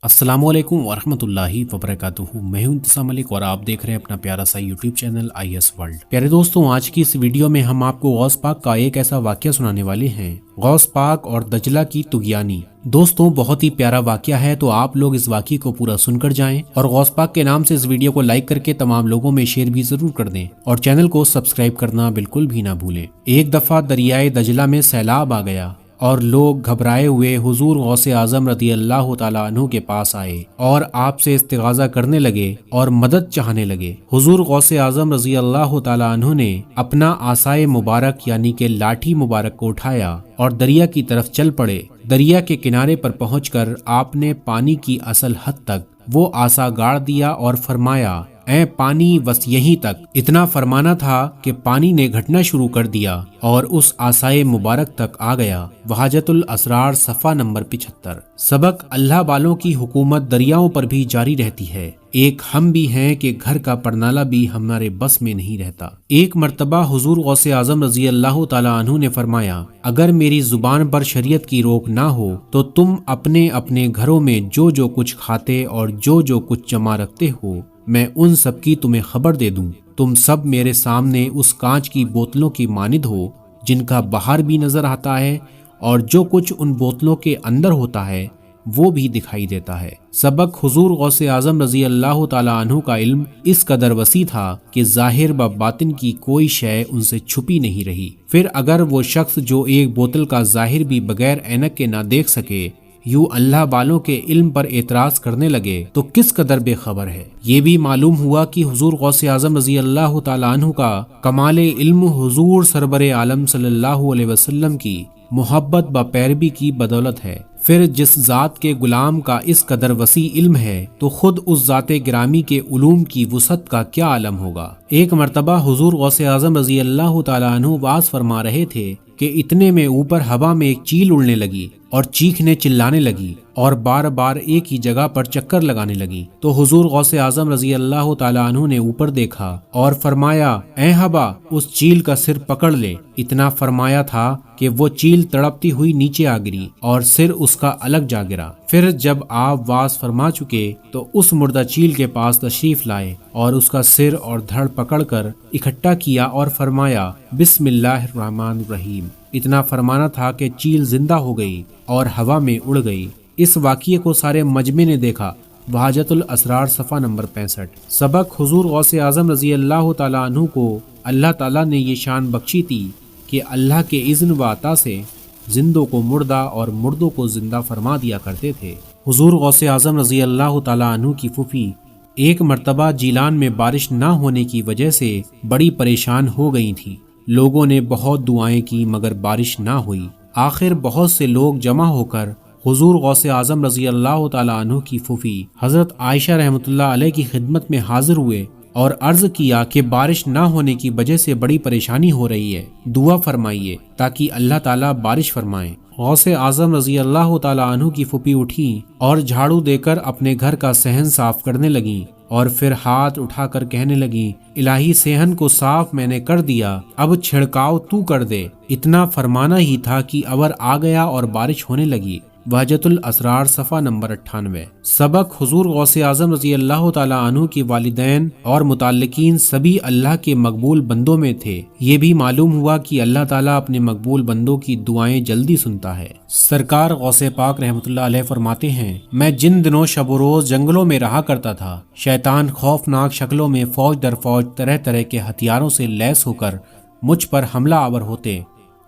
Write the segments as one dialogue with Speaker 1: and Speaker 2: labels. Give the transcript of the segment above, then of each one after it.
Speaker 1: السلام علیکم ورحمۃ اللہ وبرکاتہ۔ میں ہوں انتسام ملک اور آپ دیکھ رہے ہیں اپنا پیارا سا YouTube channel I S world. پیارے دوستوں، آج کی اس ویڈیو میں ہم آپ کو غوث پاک کا ایک ایسا واقعہ سنانے والے ہیں، غوث پاک اور دجلہ کی طغیانی۔ دوستوں، بہت ہی پیارا واقعہ ہے، تو آپ لوگ اس واقعے کو پورا سن کر جائیں اور غوث پاک کے نام سے اس ویڈیو کو لائک کر کے تمام لوگوں میں شیئر بھی ضرور کر دیں اور چینل کو سبسکرائب کرنا بالکل بھی نہ بھولیں۔ ایک دفعہ دریائے دجلہ میں سیلاب آ گیا اور لوگ گھبرائے ہوئے حضور غوث اعظم رضی اللہ تعالیٰ عنہ کے پاس آئے اور آپ سے استغاثہ کرنے لگے اور مدد چاہنے لگے۔ حضور غوث اعظم رضی اللہ تعالیٰ عنہ نے اپنا عصائے مبارک یعنی کہ لاٹھی مبارک کو اٹھایا اور دریا کی طرف چل پڑے۔ دریا کے کنارے پر پہنچ کر آپ نے پانی کی اصل حد تک وہ عصا گاڑ دیا اور فرمایا، اے پانی بس یہیں تک۔ اتنا فرمانا تھا کہ پانی نے گھٹنا شروع کر دیا اور اس عصائے مبارک تک آ گیا۔ وحاجت الاسرار صفحہ نمبر 75۔ سبق: اللہ والوں کی حکومت دریاؤں پر بھی جاری رہتی ہے، ایک ہم بھی ہیں کہ گھر کا پرنالہ بھی ہمارے بس میں نہیں رہتا۔ ایک مرتبہ حضور غوث اعظم رضی اللہ تعالیٰ عنہ نے فرمایا، اگر میری زبان پر شریعت کی روک نہ ہو تو تم اپنے اپنے گھروں میں جو جو کچھ کھاتے اور جو جو کچھ جمع رکھتے ہو، میں ان سب کی تمہیں خبر دے دوں۔ تم سب میرے سامنے اس کانچ کی بوتلوں کی مانند ہو جن کا باہر بھی نظر آتا ہے اور جو کچھ ان بوتلوں کے اندر ہوتا ہے وہ بھی دکھائی دیتا ہے۔ سبق: حضور غوث اعظم رضی اللہ تعالیٰ عنہ کا علم اس قدر وسیع تھا کہ ظاہر و باطن کی کوئی شے ان سے چھپی نہیں رہی۔ پھر اگر وہ شخص جو ایک بوتل کا ظاہر بھی بغیر اینک کے نہ دیکھ سکے یوں اللہ والوں کے علم پر اعتراض کرنے لگے تو کس قدر بے خبر ہے۔ یہ بھی معلوم ہوا کہ حضور غوث اعظم رضی اللہ تعالیٰ عنہ کا کمال علم حضور سرور عالم صلی اللہ علیہ وسلم کی محبت و پیروی کی بدولت ہے۔ پھر جس ذات کے غلام کا اس قدر وسیع علم ہے تو خود اس ذات گرامی کے علوم کی وسعت کا کیا عالم ہوگا۔ ایک مرتبہ حضور غوث اعظم رضی اللہ تعالیٰ عنہ واز فرما رہے تھے کہ اتنے میں اوپر ہوا میں ایک چیل اڑنے لگی اور چیخنے چلانے لگی اور بار بار ایک ہی جگہ پر چکر لگانے لگی۔ تو حضور غوث اعظم رضی اللہ تعالیٰ عنہ نے اوپر دیکھا اور فرمایا، اے ہوا اس چیل کا سر پکڑ لے۔ اتنا فرمایا تھا کہ وہ چیل تڑپتی ہوئی نیچے آ گری اور سر اس کا الگ جا گرا۔ پھر جب آپ واز فرما چکے تو اس مردہ چیل کے پاس تشریف لائے اور اس کا سر اور دھڑ پکڑ کر اکٹھا کیا اور فرمایا، بسم اللہ الرحمن الرحیم۔ اتنا فرمانا تھا کہ چیل زندہ ہو گئی اور ہوا میں اڑ گئی۔ اس واقعے کو سارے مجمع نے دیکھا۔ وحاجت الاسرار صفحہ نمبر 65۔ سبق: حضور غوث اعظم رضی اللہ تعالیٰ عنہ کو اللہ تعالیٰ نے یہ شان بخشی تھی کہ اللہ کے اذن و عطا سے زندوں کو مردہ اور مردوں کو زندہ فرما دیا کرتے تھے۔ حضور غوث اعظم رضی اللہ تعالیٰ عنہ کی پھوپھی ایک مرتبہ جیلان میں بارش نہ ہونے کی وجہ سے بڑی پریشان ہو گئی تھی۔ لوگوں نے بہت دعائیں کی مگر بارش نہ ہوئی۔ آخر بہت سے لوگ جمع ہو کر حضور غوث اعظم رضی اللہ تعالیٰ عنہ کی پھوپھی حضرت عائشہ رحمۃ اللہ علیہ کی خدمت میں حاضر ہوئے اور عرض کیا کہ بارش نہ ہونے کی وجہ سے بڑی پریشانی ہو رہی ہے، دعا فرمائیے تاکہ اللہ تعالیٰ بارش فرمائے۔ غوث اعظم رضی اللہ تعالیٰ عنہ کی پھوپھی اٹھیں اور جھاڑو دے کر اپنے گھر کا صحن صاف کرنے لگیں اور پھر ہاتھ اٹھا کر کہنے لگیں، الہی صحن کو صاف میں نے کر دیا، اب چھڑکاؤ تو کر دے۔ اتنا فرمانا ہی تھا کہ ابر آ گیا اور بارش ہونے لگی۔ وحاجت الاسرار صفحہ نمبر 98۔ سبق: حضور غوث اعظم رضی اللہ تعالیٰ عنہ کے والدین اور متعلقین سبھی اللہ کے مقبول بندوں میں تھے۔ یہ بھی معلوم ہوا کہ اللہ تعالیٰ اپنے مقبول بندوں کی دعائیں جلدی سنتا ہے۔ سرکار غوث پاک رحمۃ اللہ علیہ فرماتے ہیں، میں جن دنوں شب و روز جنگلوں میں رہا کرتا تھا، شیطان خوفناک شکلوں میں فوج در فوج طرح طرح کے ہتھیاروں سے لیس ہو کر مجھ پر حملہ آور ہوتے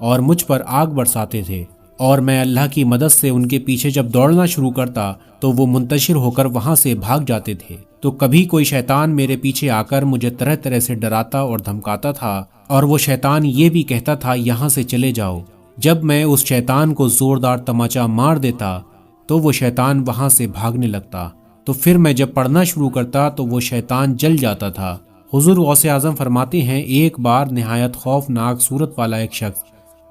Speaker 1: اور مجھ پر آگ برساتے تھے، اور میں اللہ کی مدد سے ان کے پیچھے جب دوڑنا شروع کرتا تو وہ منتشر ہو کر وہاں سے بھاگ جاتے تھے۔ تو کبھی کوئی شیطان میرے پیچھے آ کر مجھے طرح طرح سے ڈراتا اور دھمکاتا تھا اور وہ شیطان یہ بھی کہتا تھا، یہاں سے چلے جاؤ۔ جب میں اس شیطان کو زوردار تماچا مار دیتا تو وہ شیطان وہاں سے بھاگنے لگتا، تو پھر میں جب پڑھنا شروع کرتا تو وہ شیطان جل جاتا تھا۔ حضور غوث اعظم فرماتے ہیں، ایک بار نہایت خوفناک صورت والا ایک شخص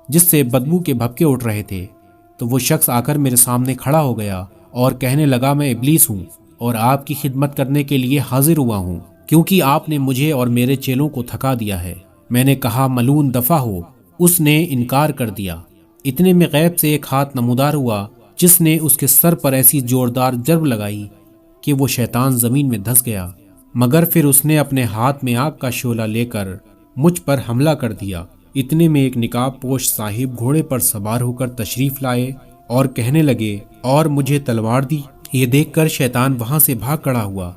Speaker 1: جس سے بدبو کے بھبکے اٹھ رہے تھے، تو وہ شخص آ کر میرے سامنے کھڑا ہو گیا اور کہنے لگا، میں ابلیس ہوں اور آپ کی خدمت کرنے کے لیے حاضر ہوا ہوں، کیونکہ آپ نے مجھے اور میرے چیلوں کو تھکا دیا ہے۔ میں نے کہا، ملعون دفع ہو۔ اس نے انکار کر دیا۔ اتنے میں غیب سے ایک ہاتھ نمودار ہوا جس نے اس کے سر پر ایسی زوردار ضرب لگائی کہ وہ شیطان زمین میں دھس گیا، مگر پھر اس نے اپنے ہاتھ میں آگ کا شعلہ لے کر مجھ پر حملہ کر دیا۔ اتنے میں ایک نقاب پوش صاحب گھوڑے پر سوار ہو کر تشریف لائے اور کہنے لگے، اور مجھے تلوار دی۔ یہ دیکھ کر شیطان وہاں سے بھاگ کھڑا ہوا